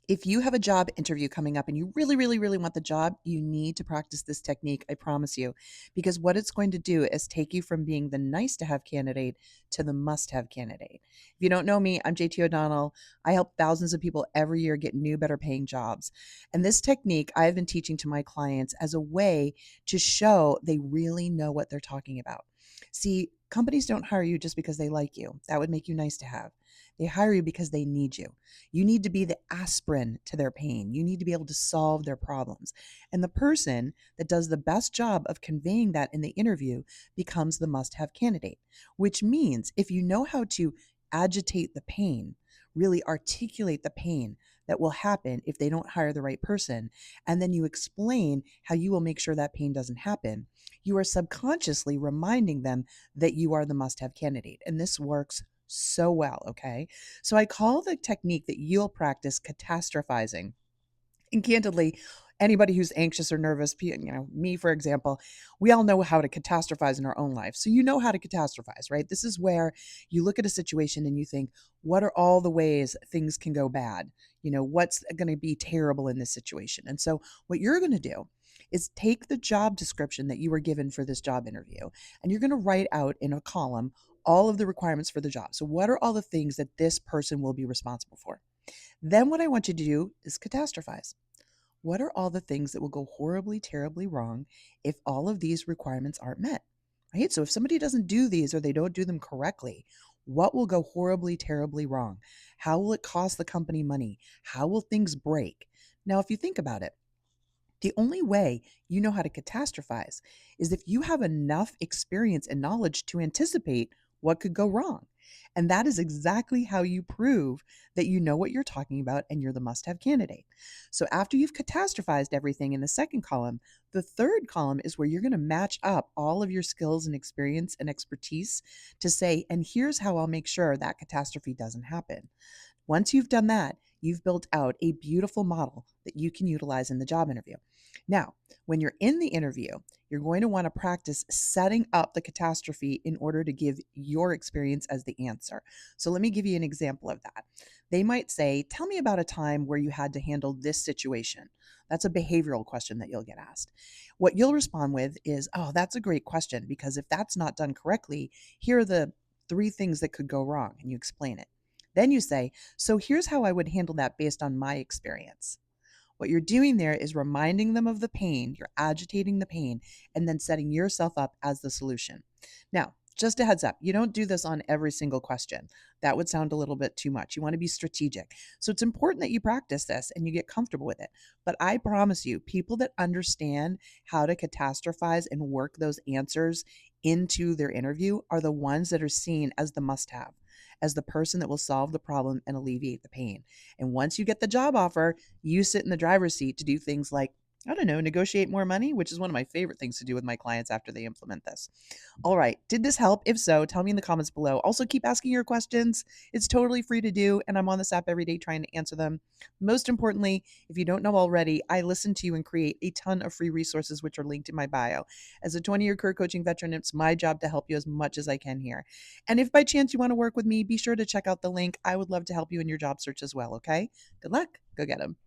If you have a job interview coming up and you really, really, really want the job, you need to practice this technique, I promise you, because what it's going to do is take you from being the nice to have candidate to the must have candidate. If you don't know me, I'm JT O'Donnell. I help thousands of people every year get new, better paying jobs. And this technique I've been teaching to my clients as a way to show they really know what they're talking about. See, companies don't hire you just because they like you. That would make you nice to have. They hire you because they need you. You need to be the aspirin to their pain. You need to be able to solve their problems. And the person that does the best job of conveying that in the interview becomes the must have candidate, which means if you know how to agitate the pain, really articulate the pain that will happen if they don't hire the right person, and then you explain how you will make sure that pain doesn't happen, you are subconsciously reminding them that you are the must have candidate. And this works so well. Okay. So I call the technique that you'll practice catastrophizing. And candidly, anybody who's anxious or nervous, me, for example, we all know how to catastrophize in our own life. So you know how to catastrophize, right? This is where you look at a situation and you think, what are all the ways things can go bad? What's going to be terrible in this situation? And so what you're going to do is take the job description that you were given for this job interview, and you're going to write out in a column all of the requirements for the job. So what are all the things that this person will be responsible for? Then what I want you to do is catastrophize. What are all the things that will go horribly, terribly wrong if all of these requirements aren't met? Right? So if somebody doesn't do these or they don't do them correctly, what will go horribly, terribly wrong? How will it cost the company money? How will things break? Now, if you think about it, the only way you know how to catastrophize is if you have enough experience and knowledge to anticipate what could go wrong. And that is exactly how you prove that you know what you're talking about and you're the must have candidate. So after you've catastrophized everything in the second column, the third column is where you're going to match up all of your skills and experience and expertise to say, and here's how I'll make sure that catastrophe doesn't happen. Once you've done that, you've built out a beautiful model that you can utilize in the job interview. Now, when you're in the interview, you're going to want to practice setting up the catastrophe in order to give your experience as the answer. So let me give you an example of that. They might say, tell me about a time where you had to handle this situation. That's a behavioral question that you'll get asked. What you'll respond with is, oh, that's a great question, because if that's not done correctly, here are the three things that could go wrong, and you explain it. Then you say, so here's how I would handle that based on my experience. What you're doing there is reminding them of the pain, you're agitating the pain, and then setting yourself up as the solution. Now, just a heads up, you don't do this on every single question. That would sound a little bit too much. You want to be strategic. So it's important that you practice this and you get comfortable with it. But I promise you, people that understand how to catastrophize and work those answers into their interview are the ones that are seen as the must have, as the person that will solve the problem and alleviate the pain. And once you get the job offer, you sit in the driver's seat to do things like, I don't know, negotiate more money, which is one of my favorite things to do with my clients after they implement this. All right. Did this help? If so, tell me in the comments below. Also, keep asking your questions. It's totally free to do, and I'm on this app every day trying to answer them. Most importantly, if you don't know already, I listen to you and create a ton of free resources, which are linked in my bio. As a 20-year career coaching veteran, it's my job to help you as much as I can here. And if by chance you want to work with me, be sure to check out the link. I would love to help you in your job search as well, okay? Good luck. Go get them.